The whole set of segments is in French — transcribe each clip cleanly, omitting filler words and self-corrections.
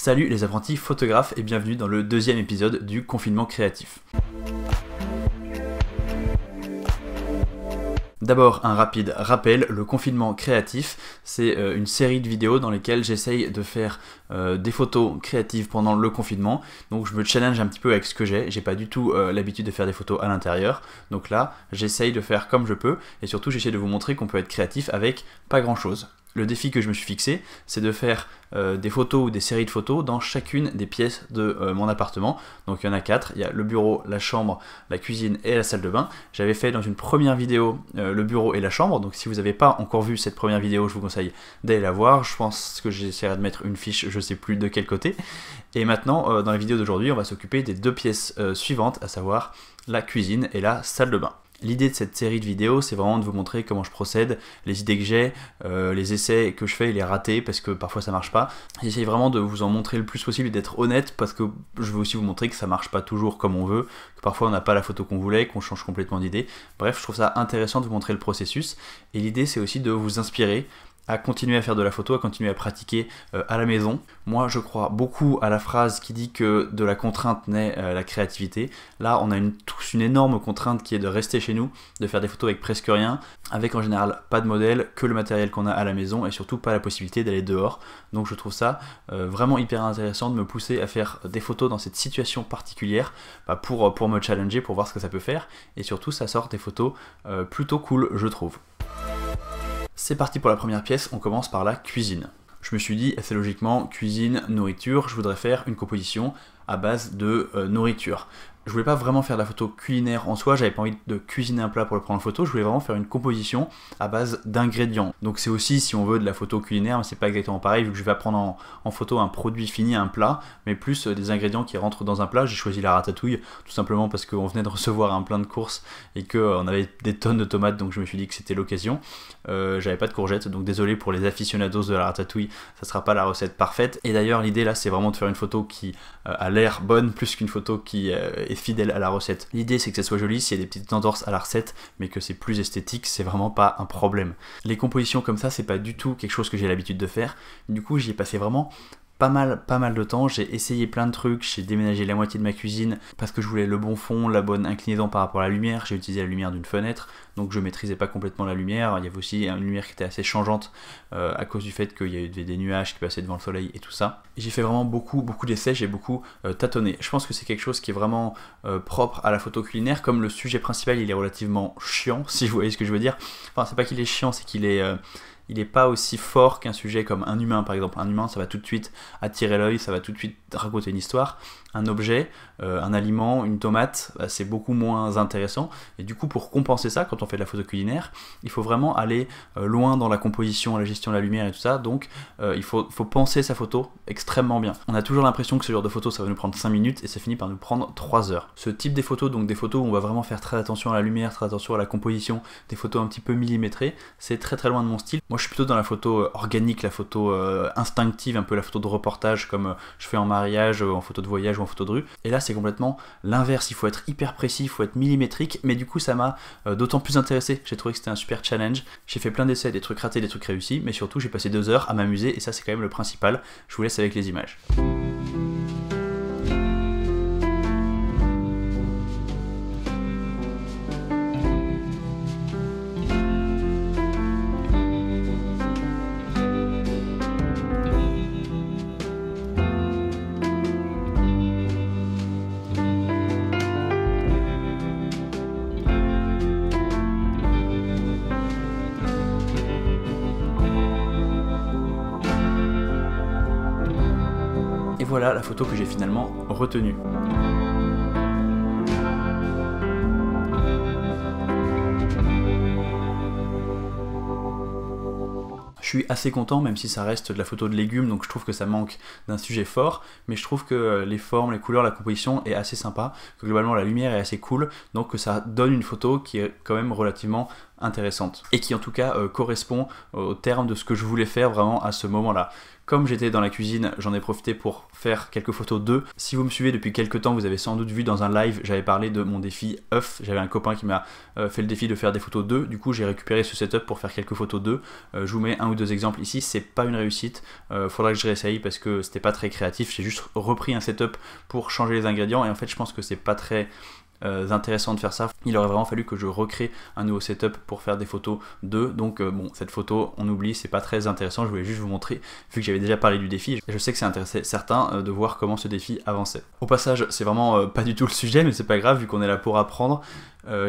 Salut les apprentis photographes et bienvenue dans le deuxième épisode du confinement créatif. D'abord, un rapide rappel, le confinement créatif, c'est une série de vidéos dans lesquelles j'essaye de faire des photos créatives pendant le confinement. Donc je me challenge un petit peu avec ce que j'ai pas du tout l'habitude de faire des photos à l'intérieur. Donc là, j'essaye de faire comme je peux et surtout j'essaie de vous montrer qu'on peut être créatif avec pas grand chose. Le défi que je me suis fixé, c'est de faire des photos ou des séries de photos dans chacune des pièces de mon appartement. Donc il y en a 4, il y a le bureau, la chambre, la cuisine et la salle de bain. J'avais fait dans une première vidéo le bureau et la chambre, donc si vous n'avez pas encore vu cette première vidéo, je vous conseille d'aller la voir. Je pense que j'essaierai de mettre une fiche, je sais plus de quel côté. Et maintenant, dans la vidéo d'aujourd'hui, on va s'occuper des deux pièces suivantes, à savoir la cuisine et la salle de bain. L'idée de cette série de vidéos, c'est vraiment de vous montrer comment je procède, les idées que j'ai, les essais que je fais et les ratés, parce que parfois ça marche pas. J'essaye vraiment de vous en montrer le plus possible et d'être honnête, parce que je veux aussi vous montrer que ça marche pas toujours comme on veut, que parfois on n'a pas la photo qu'on voulait, qu'on change complètement d'idée. Bref, je trouve ça intéressant de vous montrer le processus, et l'idée c'est aussi de vous inspirer à continuer à faire de la photo, à continuer à pratiquer à la maison. Moi, je crois beaucoup à la phrase qui dit que de la contrainte naît la créativité. Là, on a tous une énorme contrainte qui est de rester chez nous, de faire des photos avec presque rien, avec en général pas de modèle, que le matériel qu'on a à la maison et surtout pas la possibilité d'aller dehors. Donc je trouve ça vraiment hyper intéressant de me pousser à faire des photos dans cette situation particulière pour me challenger, pour voir ce que ça peut faire. Et surtout, ça sort des photos plutôt cool, je trouve. C'est parti pour la première pièce, on commence par la cuisine. Je me suis dit, assez logiquement, cuisine, nourriture, je voudrais faire une composition à base de nourriture. Je voulais pas vraiment faire de la photo culinaire en soi, j'avais pas envie de cuisiner un plat pour le prendre en photo, je voulais vraiment faire une composition à base d'ingrédients. Donc c'est aussi, si on veut, de la photo culinaire, mais c'est pas exactement pareil, vu que je vais pas prendre en photo un produit fini, un plat, mais plus des ingrédients qui rentrent dans un plat. J'ai choisi la ratatouille, tout simplement parce qu'on venait de recevoir un plein de courses et qu'on avait des tonnes de tomates, donc je me suis dit que c'était l'occasion. J'avais pas de courgettes, donc désolé pour les aficionados de la ratatouille, ça sera pas la recette parfaite. Et d'ailleurs, l'idée là, c'est vraiment de faire une photo qui a l'air bonne, plus qu'une photo qui est fidèle à la recette. L'idée c'est que ça soit joli, s'il y a des petites entorses à la recette, mais que c'est plus esthétique, c'est vraiment pas un problème. Les compositions comme ça, c'est pas du tout quelque chose que j'ai l'habitude de faire. Du coup, j'y ai passé vraiment pas mal de temps, j'ai essayé plein de trucs, j'ai déménagé la moitié de ma cuisine parce que je voulais le bon fond, la bonne inclinaison par rapport à la lumière, j'ai utilisé la lumière d'une fenêtre, donc je maîtrisais pas complètement la lumière, il y avait aussi une lumière qui était assez changeante à cause du fait qu'il y avait des nuages qui passaient devant le soleil et tout ça. Et j'ai fait vraiment beaucoup d'essais, j'ai beaucoup tâtonné. Je pense que c'est quelque chose qui est vraiment propre à la photo culinaire, comme le sujet principal il est relativement chiant, si vous voyez ce que je veux dire. Enfin, c'est pas qu'il est chiant, c'est qu'il est... il n'est pas aussi fort qu'un sujet comme un humain par exemple. Un humain, ça va tout de suite attirer l'œil, ça va tout de suite raconter une histoire. Un objet, un aliment, une tomate, c'est beaucoup moins intéressant. Et du coup, pour compenser ça, quand on fait de la photo culinaire, il faut vraiment aller loin dans la composition, la gestion de la lumière et tout ça. Donc il faut penser sa photo extrêmement bien. On a toujours l'impression que ce genre de photo, ça va nous prendre 5 minutes et ça finit par nous prendre 3 heures. Ce type des photos, donc des photos où on va vraiment faire très attention à la lumière, très attention à la composition, des photos un petit peu millimétrées, c'est très loin de mon style. Moi, je suis plutôt dans la photo organique, la photo instinctive, un peu la photo de reportage comme je fais en mariage, en photo de voyage ou en photo de rue. Et là, c'est complètement l'inverse. Il faut être hyper précis, il faut être millimétrique, mais du coup, ça m'a d'autant plus intéressé. J'ai trouvé que c'était un super challenge. J'ai fait plein d'essais, des trucs ratés, des trucs réussis, mais surtout, j'ai passé 2 heures à m'amuser et ça, c'est quand même le principal. Je vous laisse avec les images. Et voilà la photo que j'ai finalement retenue. Je suis assez content, même si ça reste de la photo de légumes, donc je trouve que ça manque d'un sujet fort, mais je trouve que les formes, les couleurs, la composition est assez sympa, que globalement la lumière est assez cool, donc que ça donne une photo qui est quand même relativement intéressante et qui en tout cas correspond au terme de ce que je voulais faire vraiment à ce moment-là. Comme j'étais dans la cuisine, j'en ai profité pour faire quelques photos d'œufs. Si vous me suivez depuis quelques temps, vous avez sans doute vu dans un live, j'avais parlé de mon défi œufs. J'avais un copain qui m'a fait le défi de faire des photos d'œufs. Du coup, j'ai récupéré ce setup pour faire quelques photos d'œufs. Je vous mets un ou deux exemples ici. C'est pas une réussite. Faudra que je réessaye parce que c'était pas très créatif. J'ai juste repris un setup pour changer les ingrédients et en fait, je pense que c'est pas très intéressant de faire ça. Il aurait vraiment fallu que je recrée un nouveau setup pour faire des photos d'œufs. Donc bon, cette photo on oublie, c'est pas très intéressant. Je voulais juste vous montrer, vu que j'avais déjà parlé du défi, et je sais que ça intéressait certains de voir comment ce défi avançait. Au passage, c'est vraiment pas du tout le sujet, mais c'est pas grave vu qu'on est là pour apprendre.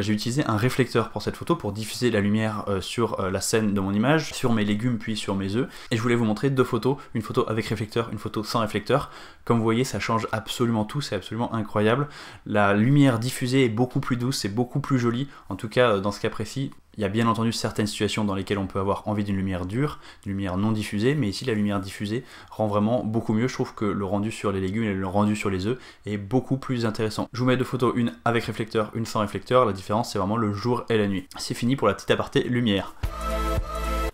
J'ai utilisé un réflecteur pour cette photo pour diffuser la lumière sur la scène de mon image, sur mes légumes puis sur mes œufs, et je voulais vous montrer deux photos, une photo avec réflecteur, une photo sans réflecteur. Comme vous voyez, ça change absolument tout, c'est absolument incroyable. La lumière diffusée est beaucoup plus douce, c'est beaucoup plus joli, en tout cas dans ce cas précis. Il y a bien entendu certaines situations dans lesquelles on peut avoir envie d'une lumière dure, d'une lumière non diffusée, mais ici la lumière diffusée rend vraiment beaucoup mieux. Je trouve que le rendu sur les légumes et le rendu sur les œufs est beaucoup plus intéressant. Je vous mets deux photos, une avec réflecteur, une sans réflecteur. La différence c'est vraiment le jour et la nuit. C'est fini pour la petite aparté lumière.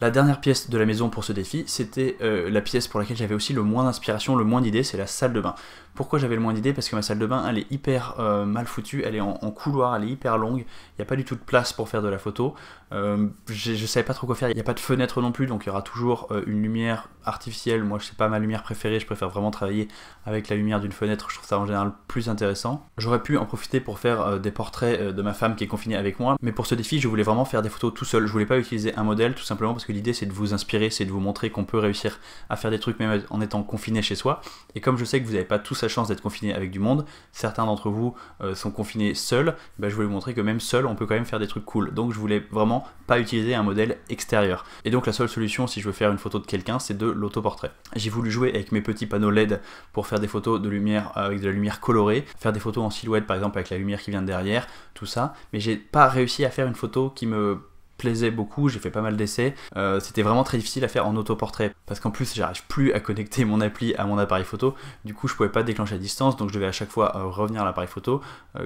La dernière pièce de la maison pour ce défi, c'était la pièce pour laquelle j'avais aussi le moins d'inspiration, le moins d'idées, c'est la salle de bain. Pourquoi j'avais le moins d'idées? Parce que ma salle de bain, elle est hyper mal foutue, elle est en couloir, elle est hyper longue, il n'y a pas du tout de place pour faire de la photo. Je savais pas trop quoi faire, il n'y a pas de fenêtre non plus, donc il y aura toujours une lumière artificielle. Moi, c'est pas ma lumière préférée, je préfère vraiment travailler avec la lumière d'une fenêtre, je trouve ça en général plus intéressant. J'aurais pu en profiter pour faire des portraits de ma femme qui est confinée avec moi, mais pour ce défi, je voulais vraiment faire des photos tout seul. Je voulais pas utiliser un modèle, tout simplement parce que l'idée c'est de vous inspirer, c'est de vous montrer qu'on peut réussir à faire des trucs même en étant confiné chez soi. Et comme je sais que vous n'avez pas tous la chance d'être confiné avec du monde, certains d'entre vous sont confinés seuls, bah, je voulais vous montrer que même seul on peut quand même faire des trucs cool. Donc je voulais vraiment pas utiliser un modèle extérieur. Et donc la seule solution si je veux faire une photo de quelqu'un, c'est de l'autoportrait. J'ai voulu jouer avec mes petits panneaux LED pour faire des photos de lumière avec de la lumière colorée, faire des photos en silhouette par exemple avec la lumière qui vient de derrière, tout ça, mais j'ai pas réussi à faire une photo qui me plaisait beaucoup, j'ai fait pas mal d'essais, c'était vraiment très difficile à faire en autoportrait parce qu'en plus j'arrive plus à connecter mon appli à mon appareil photo, du coup je pouvais pas déclencher à distance, donc je devais à chaque fois revenir à l'appareil photo,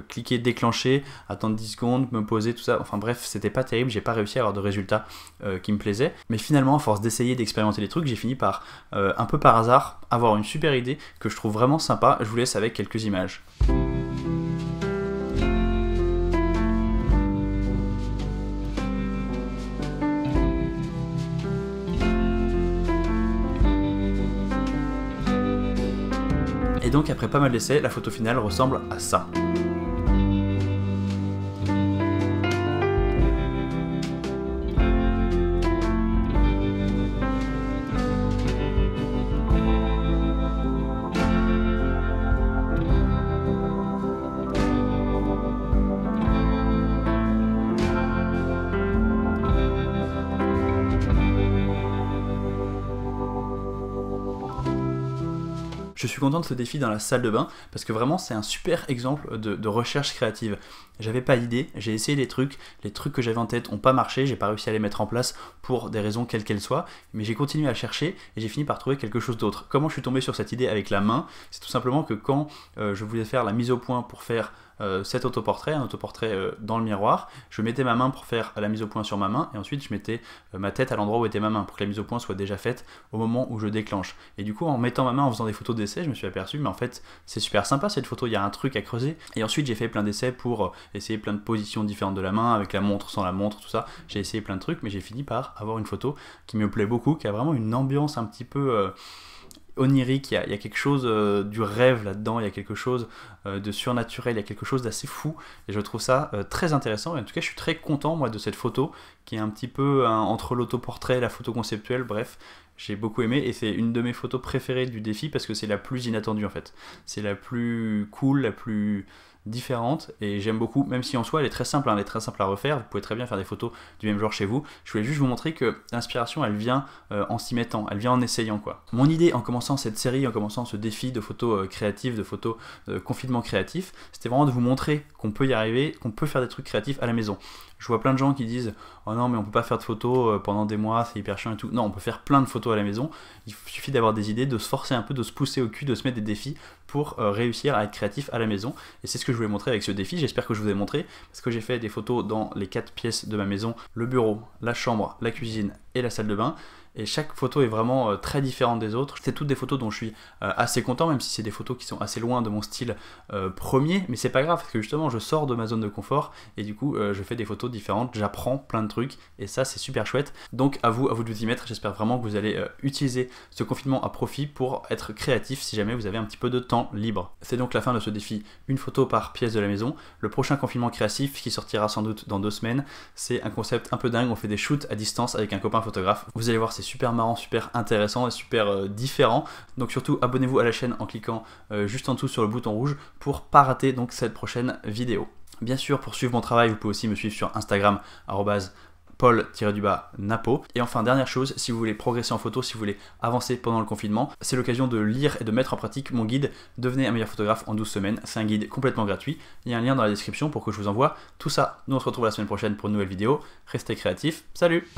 cliquer déclencher, attendre 10 secondes, me poser, tout ça, enfin bref c'était pas terrible, j'ai pas réussi à avoir de résultats qui me plaisaient, mais finalement à force d'essayer d'expérimenter les trucs, j'ai fini par un peu par hasard avoir une super idée que je trouve vraiment sympa. Je vous laisse avec quelques images. Et donc après pas mal d'essais, la photo finale ressemble à ça. Je suis content de ce défi dans la salle de bain parce que vraiment c'est un super exemple de recherche créative. J'avais pas d'idée, j'ai essayé des trucs, les trucs que j'avais en tête ont pas marché, j'ai pas réussi à les mettre en place pour des raisons quelles qu'elles soient, mais j'ai continué à chercher et j'ai fini par trouver quelque chose d'autre. Comment je suis tombé sur cette idée avec la main? C'est tout simplement que quand je voulais faire la mise au point pour faire cet autoportrait, un autoportrait dans le miroir, je mettais ma main pour faire la mise au point sur ma main et ensuite je mettais ma tête à l'endroit où était ma main pour que la mise au point soit déjà faite au moment où je déclenche. Et du coup en mettant ma main en faisant des photos d'essai, je me suis aperçu mais en fait c'est super sympa cette photo, il y a un truc à creuser. Et ensuite j'ai fait plein d'essais pour essayer plein de positions différentes de la main, avec la montre, sans la montre, tout ça. J'ai essayé plein de trucs mais j'ai fini par avoir une photo qui me plaît beaucoup, qui a vraiment une ambiance un petit peu onirique, il y a quelque chose du rêve là-dedans, il y a quelque chose de surnaturel, il y a quelque chose d'assez fou et je trouve ça très intéressant. Et en tout cas je suis très content moi de cette photo qui est un petit peu entre l'autoportrait et la photo conceptuelle, bref j'ai beaucoup aimé et c'est une de mes photos préférées du défi parce que c'est la plus inattendue en fait, c'est la plus cool, la plus différente et j'aime beaucoup, même si en soi elle est très simple, elle est très simple à refaire, vous pouvez très bien faire des photos du même genre chez vous. Je voulais juste vous montrer que l'inspiration elle vient en s'y mettant, elle vient en essayant quoi. Mon idée en commençant cette série, en commençant ce défi de photos créatives, de photos confinement créatif, c'était vraiment de vous montrer qu'on peut y arriver, qu'on peut faire des trucs créatifs à la maison. Je vois plein de gens qui disent oh non mais on peut pas faire de photos pendant des mois, c'est hyper chiant et tout. Non, on peut faire plein de photos photos à la maison. Il suffit d'avoir des idées, de se forcer un peu, de se pousser au cul, de se mettre des défis pour réussir à être créatif à la maison. Et c'est ce que je voulais montrer avec ce défi. J'espère que je vous ai montré, parce que j'ai fait des photos dans les 4 pièces de ma maison, le bureau, la chambre, la cuisine et la salle de bain. Et chaque photo est vraiment très différente des autres. C'est toutes des photos dont je suis assez content, même si c'est des photos qui sont assez loin de mon style premier, mais c'est pas grave parce que justement je sors de ma zone de confort et du coup je fais des photos différentes, j'apprends plein de trucs et ça c'est super chouette. Donc à vous de vous y mettre, j'espère vraiment que vous allez utiliser ce confinement à profit pour être créatif si jamais vous avez un petit peu de temps libre. C'est donc la fin de ce défi, une photo par pièce de la maison. Le prochain confinement créatif qui sortira sans doute dans 2 semaines, c'est un concept un peu dingue, on fait des shoots à distance avec un copain photographe. Vous allez voir, c'est super marrant, super intéressant et super différent. Donc surtout abonnez-vous à la chaîne en cliquant juste en dessous sur le bouton rouge pour pas rater donc cette prochaine vidéo. Bien sûr, pour suivre mon travail, vous pouvez aussi me suivre sur Instagram @paul_napo. Et enfin, dernière chose, si vous voulez progresser en photo, si vous voulez avancer pendant le confinement, c'est l'occasion de lire et de mettre en pratique mon guide Devenez un meilleur photographe en 12 semaines. C'est un guide complètement gratuit. Il y a un lien dans la description pour que je vous envoie tout ça. Nous on se retrouve la semaine prochaine pour une nouvelle vidéo. Restez créatifs. Salut!